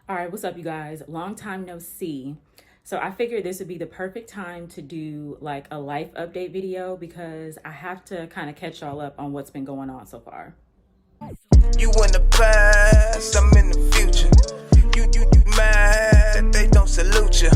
All right, what's up, you guys? Long time no see. So I figured this would be the perfect time to do like a life update video because I have to kind of catch y'all up on what's been going on so far. You in the past, I'm in the future. You mad that they don't salute you.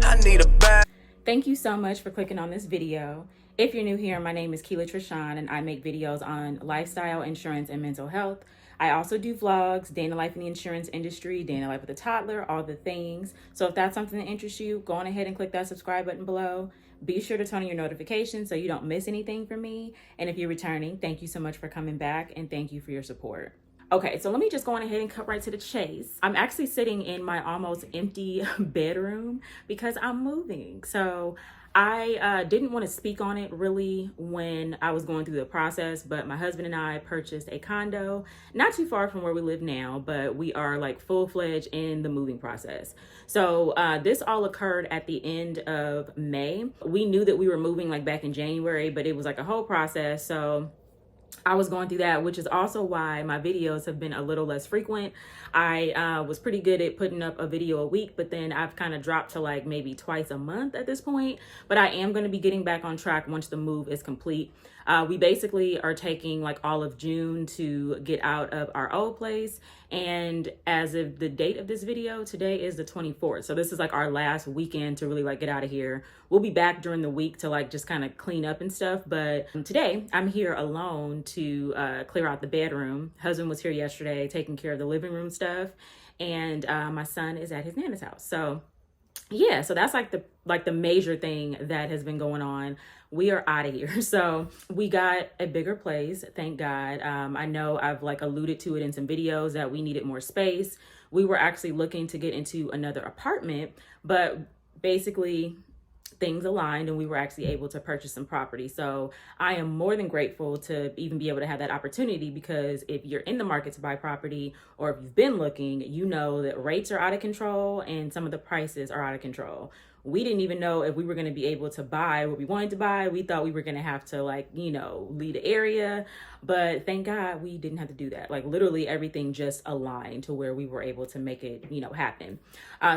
I need a bag. Thank you so much for clicking on this video. If you're new here, my name is Keela Trishan and I make videos on lifestyle, insurance, and mental health. I also do vlogs, day in the life in the insurance industry, day in the life with a toddler, all the things. So if that's something that interests you, go on ahead and click that subscribe button below. Be sure to turn on your notifications so you don't miss anything from me. And if you're returning, thank you so much for coming back and thank you for your support. Okay, so let me just go on ahead and cut right to the chase. I'm actually sitting in my almost empty bedroom because I'm moving. So I didn't want to speak on it really when I was going through the process, but my husband and I purchased a condo not too far from where we live now, but we are like full-fledged in the moving process. So this all occurred at the end of May. We knew that we were moving like back in January, but it was like a whole process. So I was going through that, which is also why my videos have been a little less frequent. I was pretty good at putting up a video a week, but then I've kind of dropped to like maybe twice a month at this point. But I am going to be getting back on track once the move is complete. We basically are taking like all of June to get out of our old place. And as of the date of this video, today is the 24th. So this is like our last weekend to really like get out of here. We'll be back during the week to like just kind of clean up and stuff. But today I'm here alone to clear out the bedroom. Husband was here yesterday taking care of the living room stuff. And my son is at his nana's house. So yeah, so that's like the major thing that has been going on. We are out of here. So we got a bigger place, thank God. I know I've like alluded to it in some videos that we needed more space. We were actually looking to get into another apartment, but basically things aligned and we were actually able to purchase some property. So I am more than grateful to even be able to have that opportunity, because if you're in the market to buy property or if you've been looking, you know that rates are out of control and some of the prices are out of control. We didn't even know if we were going to be able to buy what we wanted to buy. We thought we were going to have to like, leave the area, but thank God we didn't have to do that. Like literally everything just aligned to where we were able to make it, happen.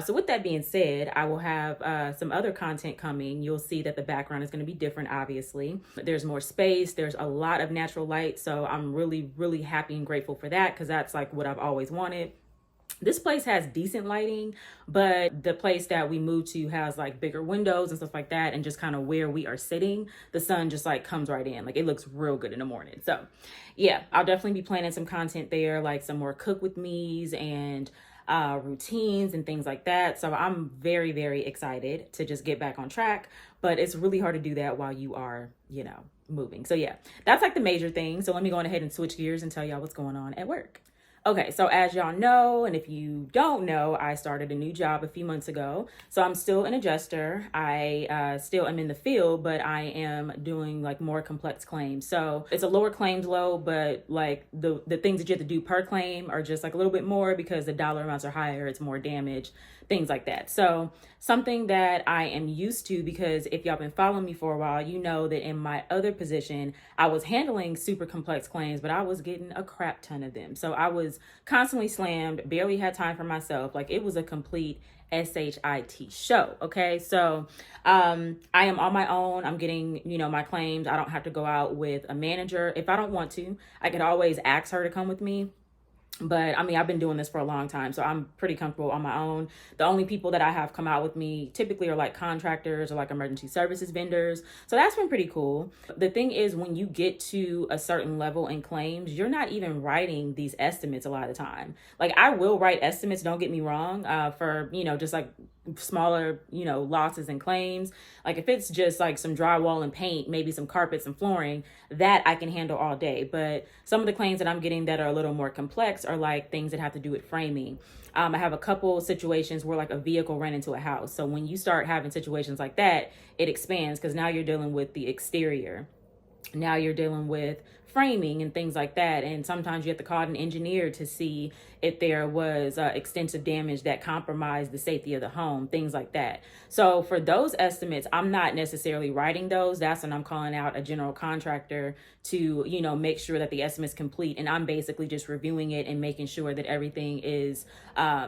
So with that being said, I will have some other content coming. You'll see that the background is going to be different, obviously. There's more space. There's a lot of natural light. So I'm really, really happy and grateful for that, because that's like what I've always wanted. This place has decent lighting, but the place that we moved to has like bigger windows and stuff like that. And just kind of where we are sitting, the sun just like comes right in. Like it looks real good in the morning. So yeah, I'll definitely be planning some content there, like some more cook with me's and routines and things like that. So I'm very, very excited to just get back on track, but it's really hard to do that while you are, moving. So yeah, that's like the major thing. So let me go on ahead and switch gears and tell y'all what's going on at work. Okay, so as y'all know, and if you don't know, I started a new job a few months ago. So I'm still an adjuster. I still am in the field, but I am doing like more complex claims. So it's a lower claims load, but like the things that you have to do per claim are just like a little bit more because the dollar amounts are higher, it's more damage, things like that. So something that I am used to, because if y'all been following me for a while, you know that in my other position, I was handling super complex claims, but I was getting a crap ton of them. So I was constantly slammed, barely had time for myself. Like it was a complete SHIT show. Okay. So, I am on my own. I'm getting, my claims. I don't have to go out with a manager. If I don't want to, I could always ask her to come with me. But I mean, I've been doing this for a long time, so I'm pretty comfortable on my own. The only people that I have come out with me typically are like contractors or like emergency services vendors. So that's been pretty cool. The thing is, when you get to a certain level in claims, you're not even writing these estimates a lot of the time. Like I will write estimates, don't get me wrong, for, just like smaller, losses and claims. Like if it's just like some drywall and paint, maybe some carpets and flooring, that I can handle all day. But some of the claims that I'm getting that are a little more complex are like things that have to do with framing. I have a couple situations where like a vehicle ran into a house. So when you start having situations like that, it expands because now you're dealing with the exterior. Now you're dealing with framing and things like that. And sometimes you have to call an engineer to see if there was extensive damage that compromised the safety of the home, things like that. So for those estimates, I'm not necessarily writing those. That's when I'm calling out a general contractor to, you know, make sure that the estimate's complete. And I'm basically just reviewing it and making sure that everything is,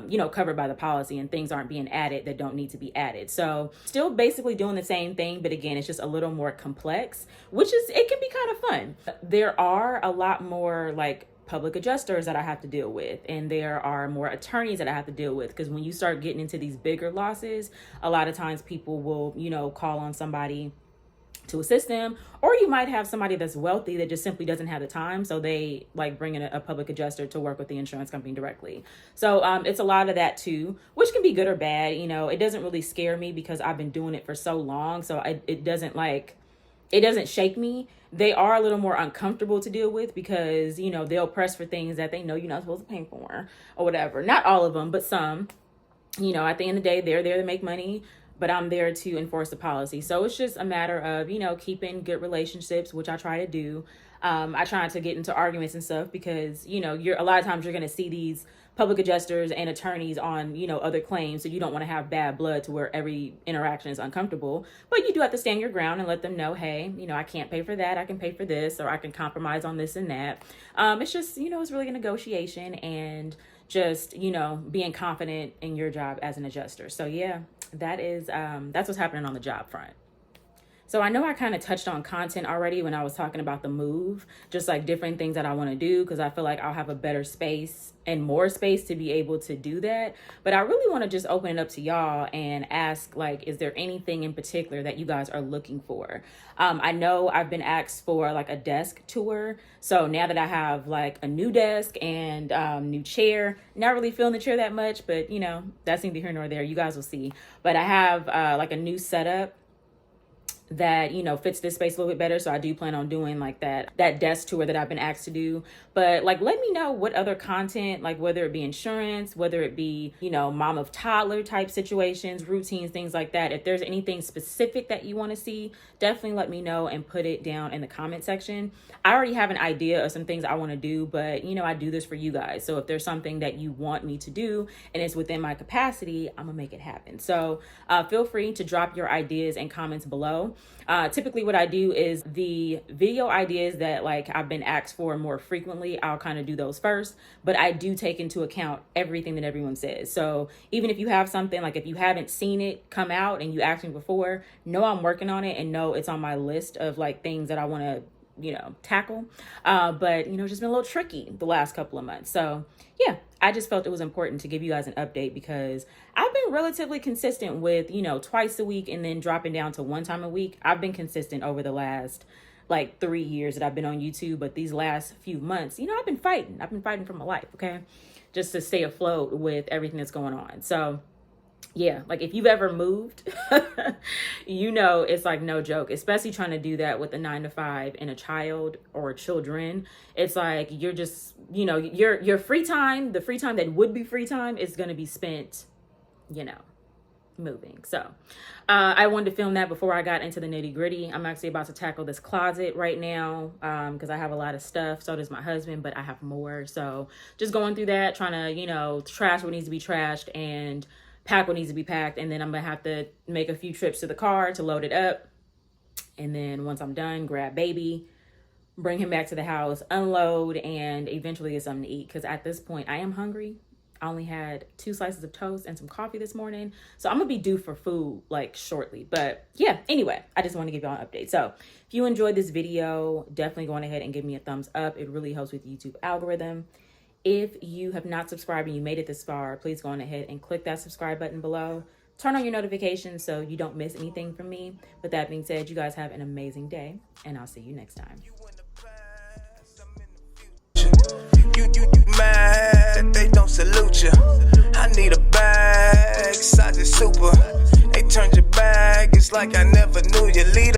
you know, covered by the policy and things aren't being added that don't need to be added. So still basically doing the same thing, but again, it's just a little more complex, which is, it can be kind of fun. There are a lot more like public adjusters that I have to deal with, and there are more attorneys that I have to deal with, because when you start getting into these bigger losses, a lot of times people will, you know, call on somebody to assist them, or you might have somebody that's wealthy that just simply doesn't have the time, so they like bring in a public adjuster to work with the insurance company directly. So it's a lot of that too, which can be good or bad. You know, it doesn't really scare me because I've been doing it for so long, so it doesn't shake me. They are a little more uncomfortable to deal with because, you know, they'll press for things that they know you're not supposed to pay for or whatever. Not all of them, but some. You know, at the end of the day, they're there to make money, but I'm there to enforce the policy. So it's just a matter of, you know, keeping good relationships, which I try to do. I try not to get into arguments and stuff because, you know, a lot of times you're going to see these public adjusters and attorneys on, you know, other claims. So you don't want to have bad blood to where every interaction is uncomfortable, but you do have to stand your ground and let them know, hey, you know, I can't pay for that. I can pay for this, or I can compromise on this and that. It's just, you know, it's really a negotiation and just, you know, being confident in your job as an adjuster. So yeah, that's what's happening on the job front. So I know I kind of touched on content already when I was talking about the move, just like different things that I want to do, because I feel like I'll have a better space and more space to be able to do that. But I really want to just open it up to y'all and ask, like, is there anything in particular that you guys are looking for? I know I've been asked for like a desk tour. So now that I have like a new desk and new chair, not really feeling the chair that much, but you know, that's neither here nor there. You guys will see. But I have like a new setup that, you know, fits this space a little bit better. So I do plan on doing like that desk tour that I've been asked to do. But like, let me know what other content, like whether it be insurance, whether it be, you know, mom of toddler type situations, routines, things like that. If there's anything specific that you want to see, definitely let me know and put it down in the comment section. I already have an idea of some things I want to do, but you know, I do this for you guys. So if there's something that you want me to do and it's within my capacity, I'm gonna make it happen. So feel free to drop your ideas and comments below. Typically what I do is the video ideas that like I've been asked for more frequently, I'll kind of do those first, but I do take into account everything that everyone says. So even if you have something, like if you haven't seen it come out and you asked me before, know I'm working on it and know it's on my list of like things that I want to, you know, tackle. But you know, it's just been a little tricky the last couple of months. So yeah, I just felt it was important to give you guys an update because I've been relatively consistent with, you know, twice a week and then dropping down to one time a week. I've been consistent over the last like 3 years that I've been on YouTube, but these last few months, you know, I've been fighting for my life. Okay. Just to stay afloat with everything that's going on. So yeah, like if you've ever moved, you know, it's like no joke, especially trying to do that with a 9-to-5 and a child or children. It's like, you're just, you know, your free time, the free time that would be free time is going to be spent, you know, moving. So I wanted to film that before I got into the nitty gritty. I'm actually about to tackle this closet right now because I have a lot of stuff. So does my husband, but I have more. So just going through that, trying to, you know, trash what needs to be trashed and pack what needs to be packed. And then I'm gonna have to make a few trips to the car to load it up. And then once I'm done, grab baby, bring him back to the house, unload, and eventually get something to eat. Because at this point, I am hungry. I only had 2 slices of toast and some coffee this morning. So I'm gonna be due for food like shortly. But yeah, anyway, I just want to give y'all an update. So if you enjoyed this video, definitely go on ahead and give me a thumbs up. It really helps with the YouTube algorithm. If you have not subscribed and you made it this far, please go on ahead and click that subscribe button below. Turn on your notifications so you don't miss anything from me. With that being said, you guys have an amazing day, and I'll see you next time. You mad, they don't salute you. I need a bag, size is super. They turned your bag, it's like I never